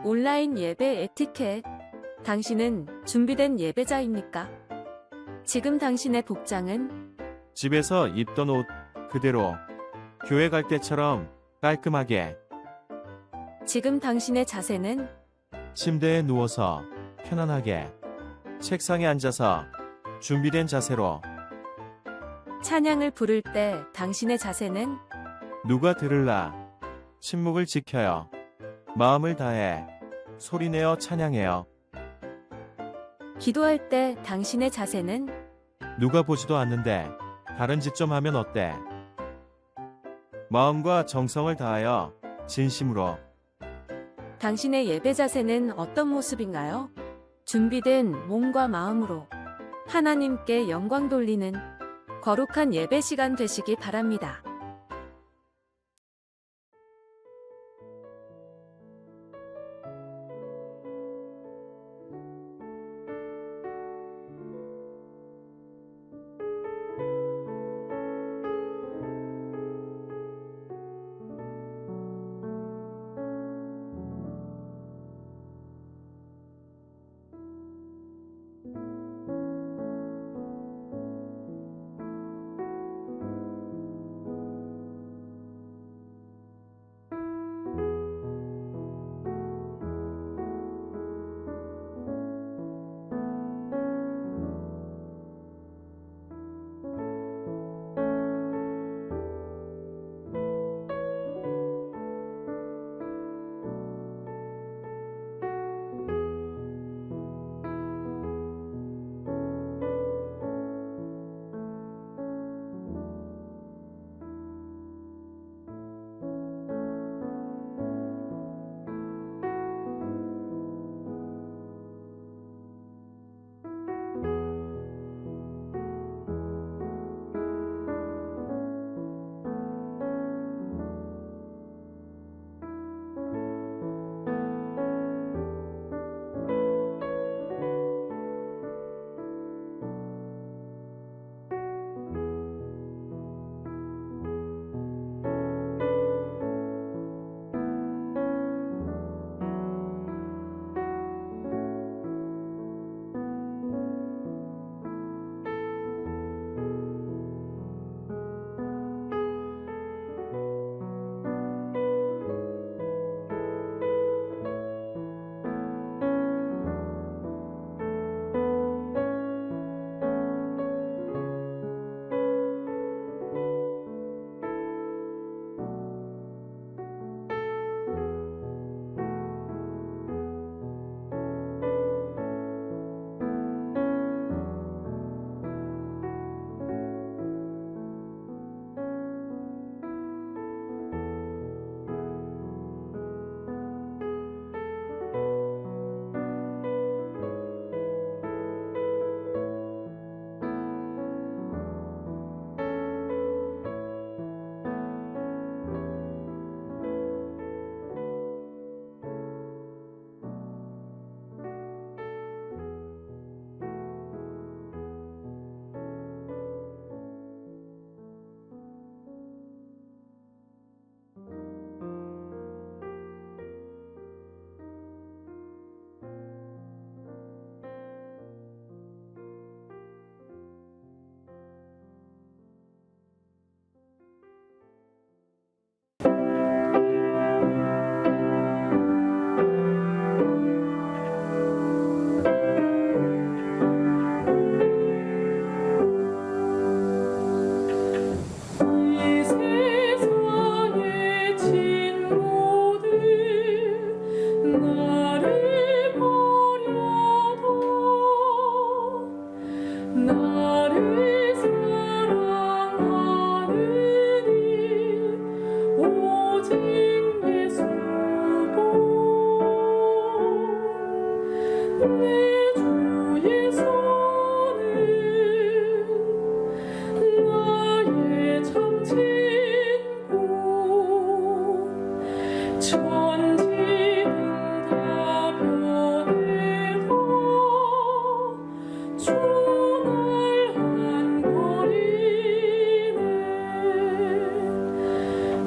온라인 예배 에티켓. 당신은 준비된 예배자입니까? 지금 당신의 복장은 집에서 입던 옷 그대로 교회 갈 때처럼 깔끔하게 지금 당신의 자세는 침대에 누워서 편안하게 책상에 앉아서 준비된 자세로 찬양을 부를 때 당신의 자세는 누가 들을라 침묵을 지켜요. 마음을 다해 소리내어 찬양해요. 기도할 때 당신의 자세는 누가 보지도 않는데 다른 짓 좀 하면 어때? 마음과 정성을 다하여 진심으로 당신의 예배 자세는 어떤 모습인가요? 준비된 몸과 마음으로 하나님께 영광 돌리는 거룩한 예배 시간 되시기 바랍니다.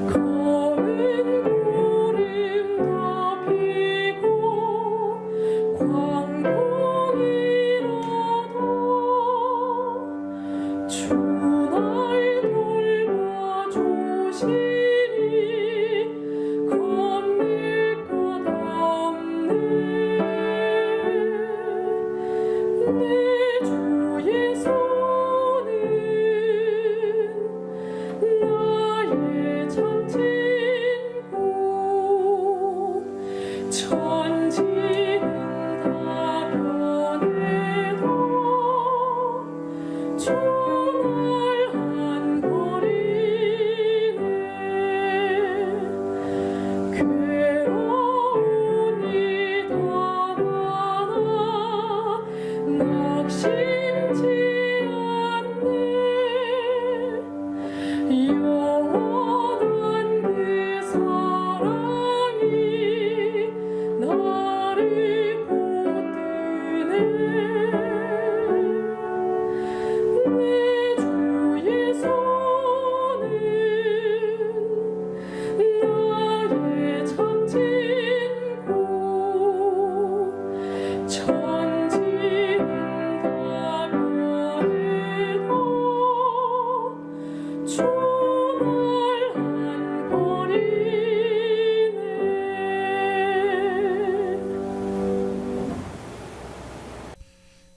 검은 구름 덮이고 천지는 다 변해도 초날한 거리네. 괴로움이 다가나 낙심치 않네. 영원한 그 사랑이 나를 붙드네. 내 주의 손은 나의 참 친구. 천지는 다 변해도 초날한 거리네.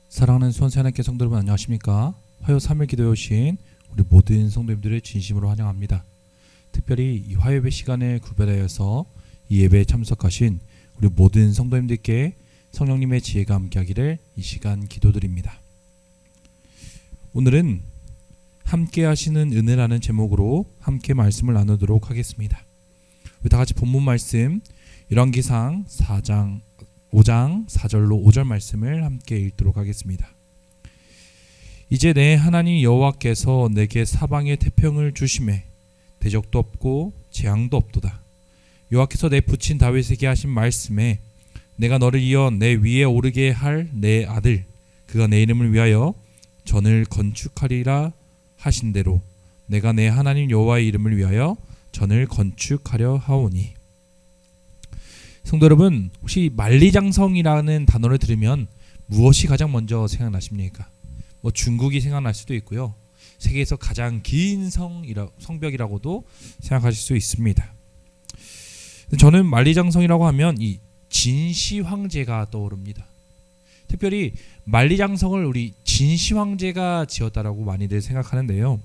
사랑하는 수원세안학교 성도 여러분, 안녕하십니까? 화요 3일 기도에 오신 우리 모든 성도님들을 진심으로 환영합니다. 특별히 이 화요예배 시간에 구별하여서 이 예배에 참석하신 우리 모든 성도님들께 성령님의 지혜가 함께하기를 이 시간 기도드립니다. 오늘은 함께 하시는 은혜라는 제목으로 함께 말씀을 나누도록 하겠습니다. 우리 다 같이 본문 말씀 열왕기상 5장 4절로 5절 말씀을 함께 읽도록 하겠습니다. 이제 내 하나님 여호와께서 내게 사방의 태평을 주심에 대적도 없고 재앙도 없도다. 여호와께서 내 부친 다윗에게 하신 말씀에 내가 너를 이어 내 위에 오르게 할 내 아들 그가 내 이름을 위하여 전을 건축하리라 하신 대로 내가 내 하나님 여호와의 이름을 위하여 전을 건축하려 하오니. 성도 여러분, 혹시 만리장성이라는 단어를 들으면 무엇이 가장 먼저 생각나십니까? 중국이 생각날 수도 있고요. 세계에서 가장 긴 성벽이라고도 생각하실 수 있습니다. 저는 만리장성이라고 하면 이 진시 황제가 떠오릅니다. 특별히 만리장성을 우리 진시 황제가 지었다라고 많이들 생각하는데요.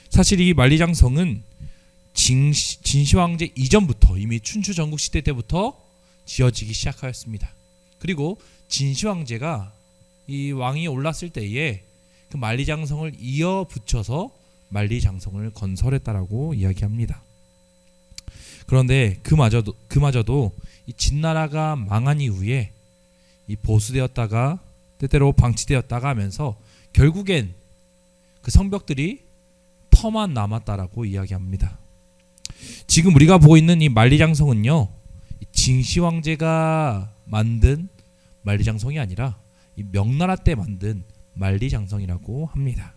사실 이 만리장성은 진시 황제 이전부터 이미 춘추 전국 시대 때부터 지어지기 시작하였습니다. 그리고 진시 황제가 이 왕이 올랐을 때에 그 만리장성을 이어 붙여서 만리장성을 건설했다라고 이야기합니다. 그런데 그마저도 이 진나라가 망한 이후에 이 보수되었다가 때때로 방치되었다가 하면서 결국엔 그 성벽들이 터만 남았다라고 이야기합니다. 지금 우리가 보고 있는 이 만리장성은요, 진시 황제가 만든 만리장성이 아니라 이 명나라 때 만든 만리장성이라고 합니다.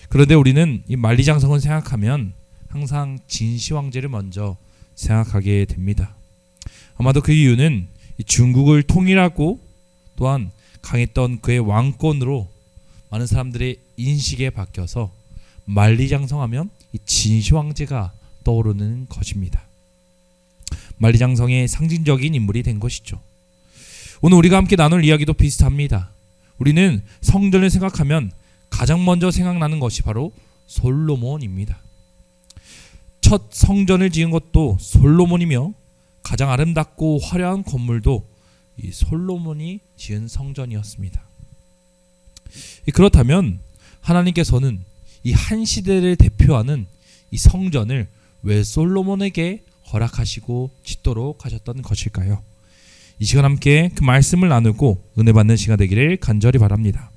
그런데 우리는 이 만리장성을 생각하면 항상 진시 황제를 먼저 생각하게 됩니다. 아마도 그 이유는 이 중국을 통일하고 또한 강했던 그의 왕권으로 많은 사람들의 인식에 바뀌어서 만리장성하면 이 진시 황제가 떠오르는 것입니다. 만리장성의 상징적인 인물이 된 것이죠. 오늘 우리가 함께 나눌 이야기도 비슷합니다. 우리는 성전을 생각하면 가장 먼저 생각나는 것이 바로 솔로몬입니다. 첫 성전을 지은 것도 솔로몬이며 가장 아름답고 화려한 건물도 이 솔로몬이 지은 성전이었습니다. 그렇다면 하나님께서는 이 한 시대를 대표하는 이 성전을 왜 솔로몬에게 허락하시고 짓도록 하셨던 것일까요? 이 시간 함께 그 말씀을 나누고 은혜 받는 시간 되기를 간절히 바랍니다.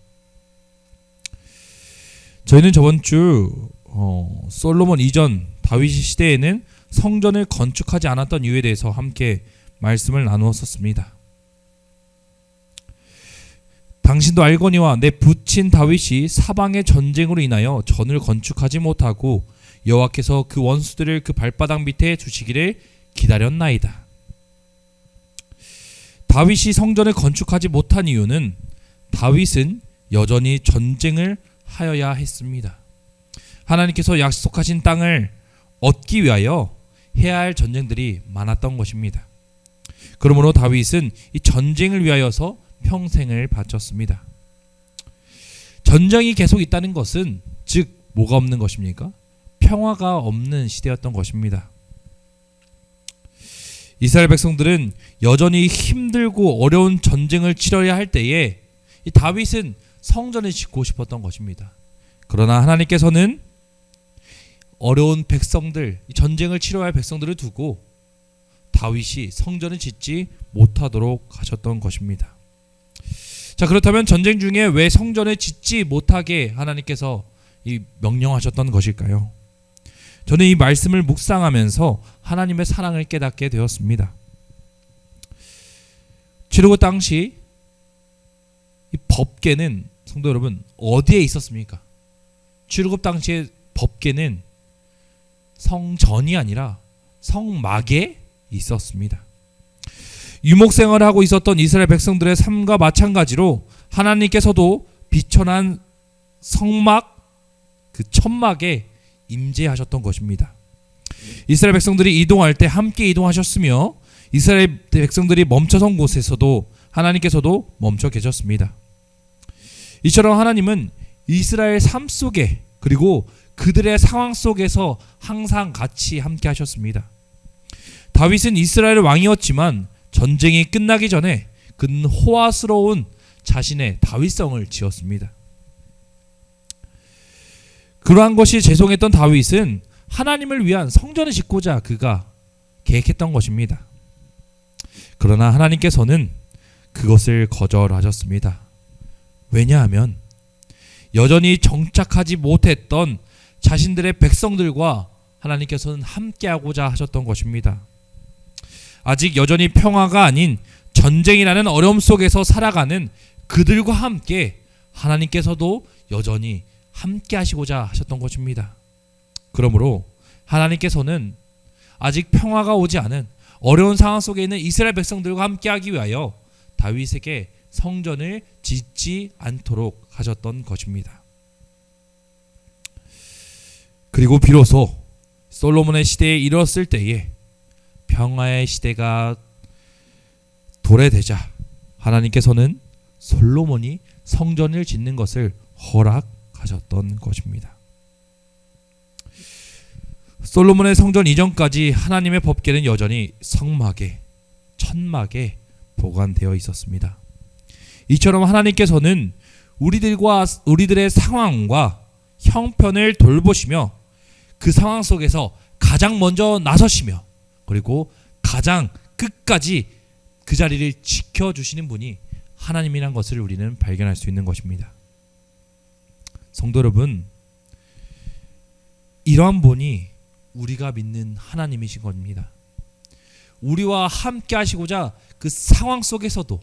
저희는 저번 주 솔로몬 이전 다윗 시대에는 성전을 건축하지 않았던 이유에 대해서 함께 말씀을 나누었었습니다. 당신도 알거니와 내 부친 다윗이 사방의 전쟁으로 인하여 전을 건축하지 못하고 여호와께서 그 원수들을 그 발바닥 밑에 두시기를 기다렸나이다. 다윗이 성전을 건축하지 못한 이유는 다윗은 여전히 전쟁을 하여야 했습니다. 하나님께서 약속하신 땅을 얻기 위하여 해야 할 전쟁들이 많았던 것입니다. 그러므로 다윗은 이 전쟁을 위하여서 평생을 바쳤습니다. 전쟁이 계속 있다는 것은 즉 뭐가 없는 것입니까? 평화가 없는 시대였던 것입니다. 이스라엘 백성들은 여전히 힘들고 어려운 전쟁을 치러야 할 때에 이 다윗은 성전을 짓고 싶었던 것입니다. 그러나 하나님께서는 어려운 백성들, 전쟁을 치러야 할 백성들을 두고 다윗이 성전을 짓지 못하도록 하셨던 것입니다. 자, 그렇다면 전쟁 중에 왜 성전을 짓지 못하게 하나님께서 이 명령하셨던 것일까요? 저는 이 말씀을 묵상하면서 하나님의 사랑을 깨닫게 되었습니다. 출애굽 당시 이 법궤는 성도 여러분 어디에 있었습니까? 출애굽 당시의 법궤는 성전이 아니라 성막에 있었습니다. 유목 생활을 하고 있었던 이스라엘 백성들의 삶과 마찬가지로 하나님께서도 비천한 성막, 그 천막에 임재하셨던 것입니다. 이스라엘 백성들이 이동할 때 함께 이동하셨으며 이스라엘 백성들이 멈춰선 곳에서도 하나님께서도 멈춰 계셨습니다. 이처럼 하나님은 이스라엘 삶 속에 그리고 그들의 상황 속에서 항상 같이 함께 하셨습니다. 다윗은 이스라엘 왕이었지만 전쟁이 끝나기 전에 그는 호화스러운 자신의 다윗성을 지었습니다. 그러한 것이 죄송했던 다윗은 하나님을 위한 성전을 짓고자 그가 계획했던 것입니다. 그러나 하나님께서는 그것을 거절하셨습니다. 왜냐하면 여전히 정착하지 못했던 자신들의 백성들과 하나님께서는 함께하고자 하셨던 것입니다. 아직 여전히 평화가 아닌 전쟁이라는 어려움 속에서 살아가는 그들과 함께 하나님께서도 여전히 함께 하시고자 하셨던 것입니다. 그러므로 하나님께서는 아직 평화가 오지 않은 어려운 상황 속에 있는 이스라엘 백성들과 함께 하기 위하여 다윗에게 성전을 짓지 않도록 하셨던 것입니다. 그리고 비로소 솔로몬의 시대에 이르렀을 때에 평화의 시대가 도래되자 하나님께서는 솔로몬이 성전을 짓는 것을 허락하셨던 것입니다. 솔로몬의 성전 이전까지 하나님의 법궤는 여전히 성막에, 천막에 보관되어 있었습니다. 이처럼 하나님께서는 우리들의 상황과 형편을 돌보시며 그 상황 속에서 가장 먼저 나서시며 그리고 가장 끝까지 그 자리를 지켜주시는 분이 하나님이란 것을 우리는 발견할 수 있는 것입니다. 성도 여러분, 이러한 분이 우리가 믿는 하나님이신 겁니다. 우리와 함께 하시고자 그 상황 속에서도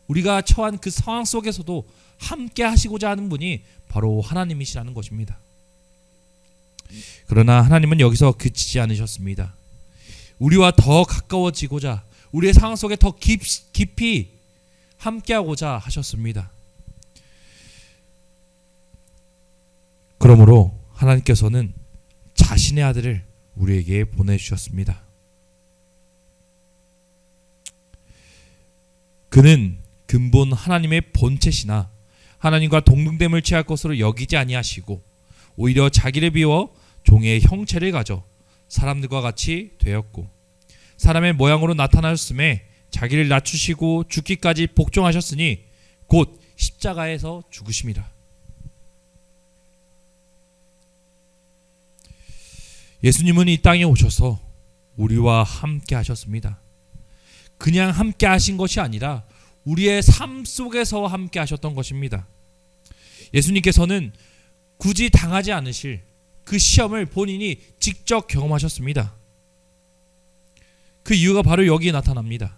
우리가 처한 그 상황 속에서도 함께 하시고자 하는 분이 바로 하나님이시라는 것입니다. 그러나 하나님은 여기서 그치지 않으셨습니다. 우리와 더 가까워지고자 우리의 상황 속에 더 깊이 함께하고자 하셨습니다. 그러므로 하나님께서는 자신의 아들을 우리에게 보내주셨습니다. 그는 근본 하나님의 본체시나 하나님과 동등됨을 취할 것으로 여기지 아니하시고 오히려 자기를 비워 종의 형체를 가져 사람들과 같이 되었고 사람의 모양으로 나타나셨음에 자기를 낮추시고 죽기까지 복종하셨으니 곧 십자가에서 죽으심이라. 예수님은 이 땅에 오셔서 우리와 함께 하셨습니다. 그냥 함께 하신 것이 아니라 우리의 삶 속에서 함께 하셨던 것입니다. 예수님께서는 굳이 당하지 않으실 그 시험을 본인이 직접 경험하셨습니다. 그 이유가 바로 여기에 나타납니다.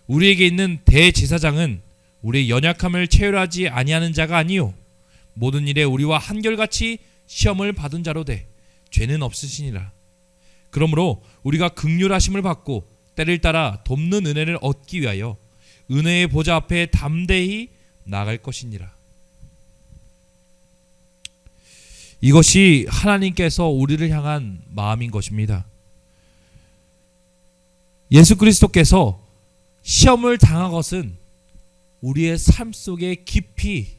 우리에게 있는 대제사장은 우리의 연약함을 체휼하지 아니하는 자가 아니요 모든 일에 우리와 한결같이 시험을 받은 자로 돼 죄는 없으시니라. 그러므로 우리가 긍휼하심을 받고 때를 따라 돕는 은혜를 얻기 위하여 은혜의 보좌 앞에 담대히 나갈 것이니라. 이것이 하나님께서 우리를 향한 마음인 것입니다. 예수 그리스도께서 시험을 당한 것은 우리의 삶 속에 깊이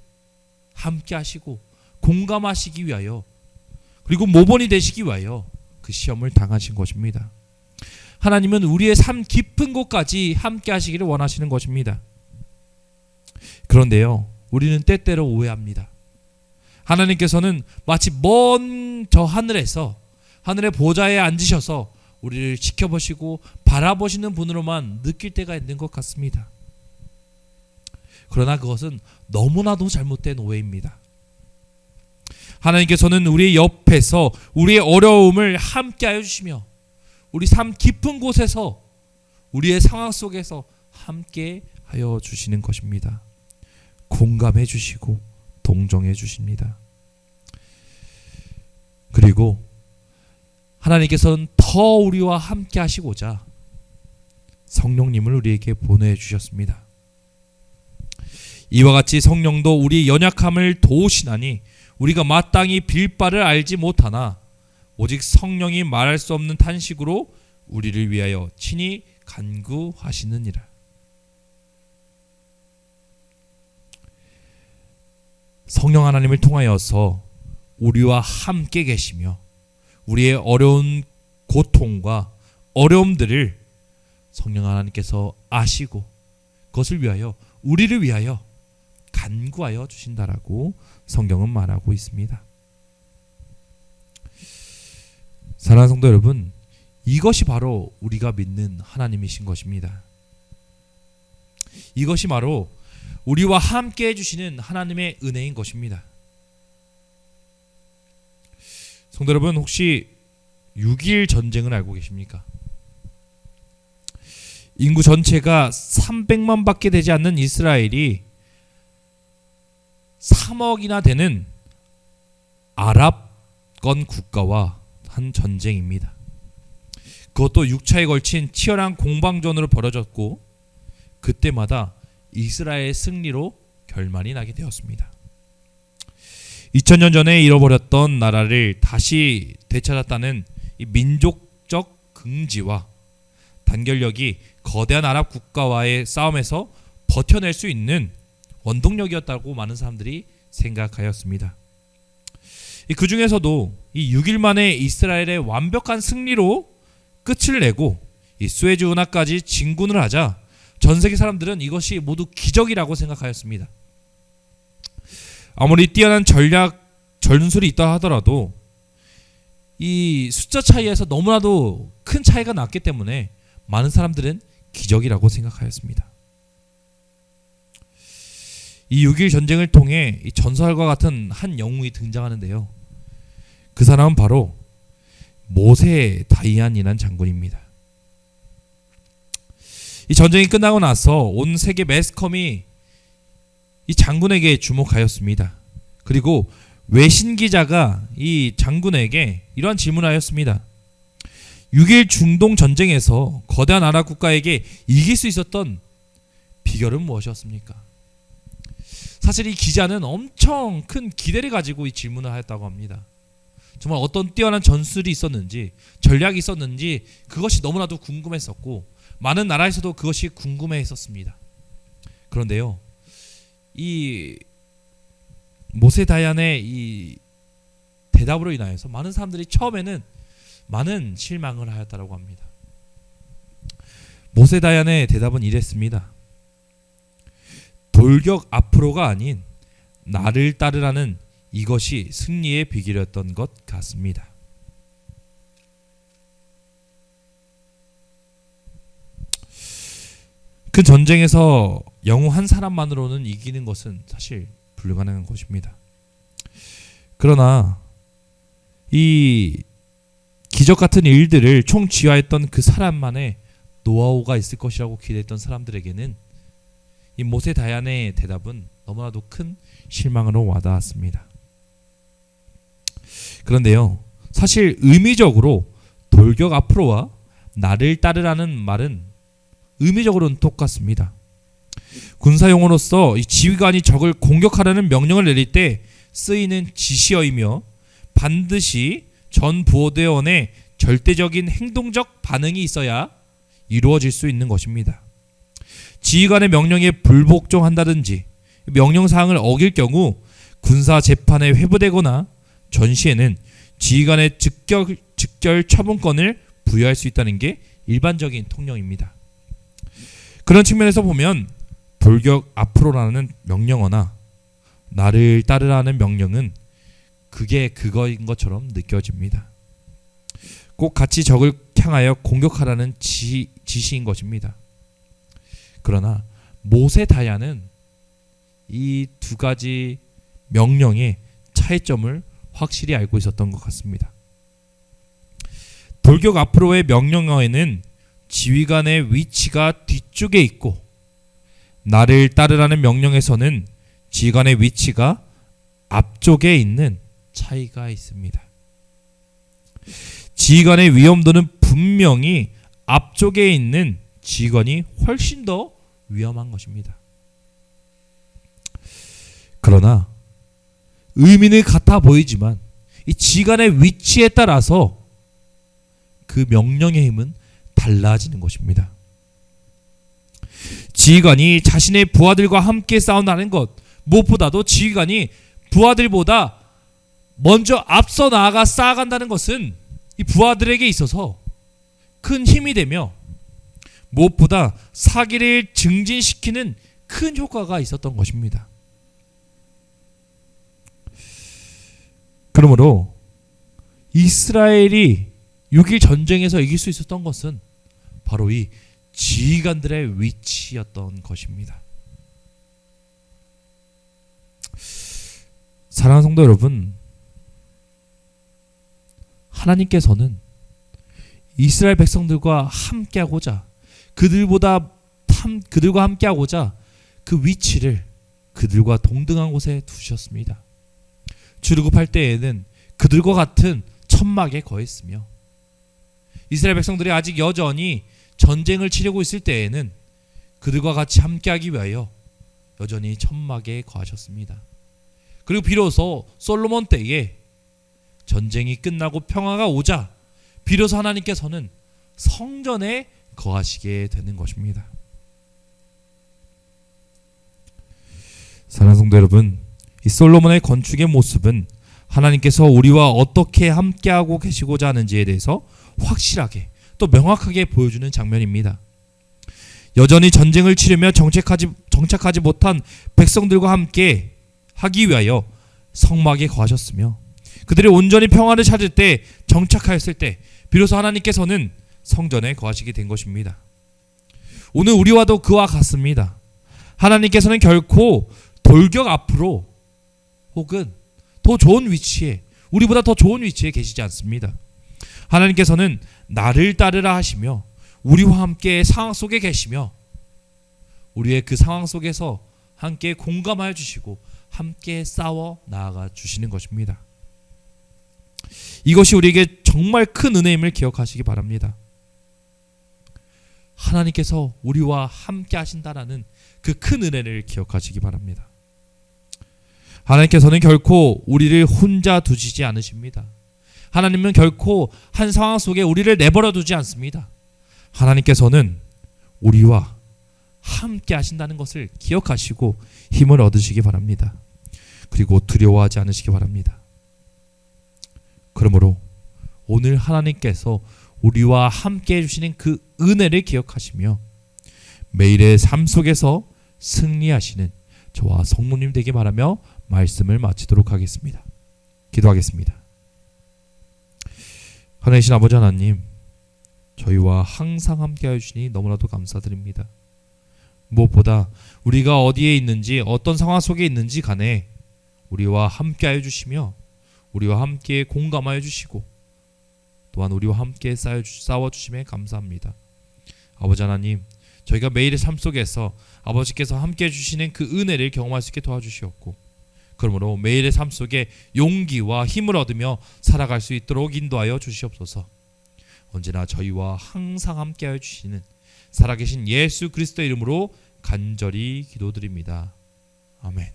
함께 하시고 공감하시기 위하여 그리고 모본이 되시기 위하여 그 시험을 당하신 것입니다. 하나님은 우리의 삶 깊은 곳까지 함께 하시기를 원하시는 것입니다. 그런데요, 우리는 때때로 오해합니다. 하나님께서는 마치 먼 저 하늘에서, 하늘의 보좌에 앉으셔서 우리를 지켜보시고 바라보시는 분으로만 느낄 때가 있는 것 같습니다. 그러나 그것은 너무나도 잘못된 오해입니다. 하나님께서는 우리의 옆에서 우리의 어려움을 함께하여 주시며 우리 삶 깊은 곳에서 우리의 상황 속에서 함께하여 주시는 것입니다. 공감해 주시고 동정해 주십니다. 그리고 하나님께서는 더 우리와 함께 하시고자 성령님을 우리에게 보내주셨습니다. 이와 같이 성령도 우리의 연약함을 도우시나니 우리가 마땅히 빌 바를 알지 못하나 오직 성령이 말할 수 없는 탄식으로 우리를 위하여 친히 간구하시느니라. 성령 하나님을 통하여서 우리와 함께 계시며 우리의 어려운 고통과 어려움들을 성령 하나님께서 아시고 그것을 위하여 우리를 위하여 간구하여 주신다라고 성경은 말하고 있습니다. 사랑하는 성도 여러분, 이것이 바로 우리가 믿는 하나님이신 것입니다. 이것이 바로 우리와 함께 해주시는 하나님의 은혜인 것입니다. 성도 여러분, 혹시 6.1 전쟁을 알고 계십니까? 인구 전체가 300만 밖에 되지 않는 이스라엘이 3억이나 되는 아랍권 국가와 한 전쟁입니다. 그것도 6차에 걸친 치열한 공방전으로 벌어졌고 그때마다 이스라엘의 승리로 결말이 나게 되었습니다. 2000년 전에 잃어버렸던 나라를 다시 되찾았다는 이 민족적 긍지와 단결력이 거대한 아랍 국가와의 싸움에서 버텨낼 수 있는 원동력이었다고 많은 사람들이 생각하였습니다. 그 중에서도 이 6일 만에 이스라엘의 완벽한 승리로 끝을 내고 이 수에즈 운하까지 진군을 하자 전 세계 사람들은 이것이 모두 기적이라고 생각하였습니다. 아무리 뛰어난 전술이 있다 하더라도 이 숫자 차이에서 너무나도 큰 차이가 났기 때문에 많은 사람들은 기적이라고 생각하였습니다. 이 6.1 전쟁을 통해 이 전설과 같은 한 영웅이 등장하는데요. 그 사람은 바로 모세 다이안이라는 장군입니다. 이 전쟁이 끝나고 나서 온 세계 매스컴이 이 장군에게 주목하였습니다. 그리고 외신 기자가 이 장군에게 이러한 질문을 하였습니다. 6.1 중동 전쟁에서 거대한 아랍 국가에게 이길 수 있었던 비결은 무엇이었습니까? 사실 이 기자는 엄청 큰 기대를 가지고 이 질문을 하였다고 합니다. 정말 어떤 뛰어난 전술이 있었는지, 전략이 있었는지 그것이 너무나도 궁금했었고 많은 나라에서도 그것이 궁금해했었습니다. 그런데요, 이 모세 다이안의 이 대답으로 인하여서 많은 사람들이 처음에는 많은 실망을 하였다고 합니다. 모세 다이안의 대답은 이랬습니다. 돌격 앞으로가 아닌 나를 따르라는 이것이 승리의 비결이었던 것 같습니다. 그 전쟁에서 영웅 한 사람만으로는 이기는 것은 사실 불가능한 것입니다. 그러나 이 기적 같은 일들을 총지휘했던 그 사람만의 노하우가 있을 것이라고 기대했던 사람들에게는 이 모세 다이안의 대답은 너무나도 큰 실망으로 와닿았습니다. 그런데요, 사실 의미적으로 돌격 앞으로와 나를 따르라는 말은 의미적으로는 똑같습니다. 군사용어로서 이 지휘관이 적을 공격하라는 명령을 내릴 때 쓰이는 지시어이며 반드시 전 부대원의 절대적인 행동적 반응이 있어야 이루어질 수 있는 것입니다. 지휘관의 명령에 불복종한다든지 명령사항을 어길 경우 군사 재판에 회부되거나 전시에는 지휘관의 즉결 처분권을 부여할 수 있다는 게 일반적인 통령입니다. 그런 측면에서 보면 돌격 앞으로라는 명령어나 나를 따르라는 명령은 그게 그거인 것처럼 느껴집니다. 꼭 같이 적을 향하여 공격하라는 지시인 것입니다. 그러나 모세 다야는 이 두 가지 명령의 차이점을 확실히 알고 있었던 것 같습니다. 돌격 앞으로의 명령어에는 지휘관의 위치가 뒤쪽에 있고 나를 따르라는 명령에서는 지휘관의 위치가 앞쪽에 있는 차이가 있습니다. 지휘관의 위험도는 분명히 앞쪽에 있는 지휘관이 훨씬 더 위험한 것입니다. 그러나 의미는 같아 보이지만 이 지휘관의 위치에 따라서 그 명령의 힘은 달라지는 것입니다. 지휘관이 자신의 부하들과 함께 싸운다는 것, 무엇보다도 지휘관이 부하들보다 먼저 앞서 나아가 쌓아간다는 것은 이 부하들에게 있어서 큰 힘이 되며 무엇보다 사기를 증진시키는 큰 효과가 있었던 것입니다. 그러므로 이스라엘이 6일 전쟁에서 이길 수 있었던 것은 바로 이 지휘관들의 위치였던 것입니다. 사랑하는 성도 여러분, 하나님께서는 이스라엘 백성들과 함께하고자 그들과 함께하고자 그 위치를 그들과 동등한 곳에 두셨습니다. 출애굽할 때에는 그들과 같은 천막에 거했으며 이스라엘 백성들이 아직 여전히 전쟁을 치르고 있을 때에는 그들과 같이 함께하기 위하여 여전히 천막에 거하셨습니다. 그리고 비로소 솔로몬 때에 전쟁이 끝나고 평화가 오자 비로소 하나님께서는 성전에 거하시게 되는 것입니다. 사랑하는 성도 여러분, 이 솔로몬의 건축의 모습은 하나님께서 우리와 어떻게 함께하고 계시고자 하는지에 대해서 확실하게 또 명확하게 보여주는 장면입니다. 여전히 전쟁을 치르며 정착하지 못한 백성들과 함께 하기 위하여 성막에 거하셨으며 그들이 온전히 평화를 찾을 때 정착하였을 때 비로소 하나님께서는 성전에 거하시게 된 것입니다. 오늘 우리와도 그와 같습니다. 하나님께서는 결코 돌격 앞으로 혹은 더 좋은 위치에 우리보다 더 좋은 위치에 계시지 않습니다. 하나님께서는 나를 따르라 하시며 우리와 함께 상황 속에 계시며 우리의 그 상황 속에서 함께 공감하여 주시고 함께 싸워 나아가 주시는 것입니다. 이것이 우리에게 정말 큰 은혜임을 기억하시기 바랍니다. 하나님께서 우리와 함께 하신다라는 그 큰 은혜를 기억하시기 바랍니다. 하나님께서는 결코 우리를 혼자 두시지 않으십니다. 하나님은 결코 한 상황 속에 우리를 내버려 두지 않습니다. 하나님께서는 우리와 함께 하신다는 것을 기억하시고 힘을 얻으시기 바랍니다. 그리고 두려워하지 않으시기 바랍니다. 그러므로 오늘 하나님께서 우리와 함께 해주시는 그 은혜를 기억하시며 매일의 삶 속에서 승리하시는 저와 성모님 되기 바라며 말씀을 마치도록 하겠습니다. 기도하겠습니다. 하나님 아버지 하나님, 저희와 항상 함께하여 주시니 너무나도 감사드립니다. 무엇보다 우리가 어디에 있는지 어떤 상황 속에 있는지 간에 우리와 함께하여 주시며 우리와 함께 공감하여 주시고 또한 우리와 함께 싸워주심에 감사합니다. 아버지 하나님, 저희가 매일의 삶 속에서 아버지께서 함께해 주시는 그 은혜를 경험할 수 있게 도와주시옵고 그러므로 매일의 삶 속에 용기와 힘을 얻으며 살아갈 수 있도록 인도하여 주시옵소서. 언제나 저희와 항상 함께하여 주시는 살아계신 예수 그리스도의 이름으로 간절히 기도드립니다. 아멘.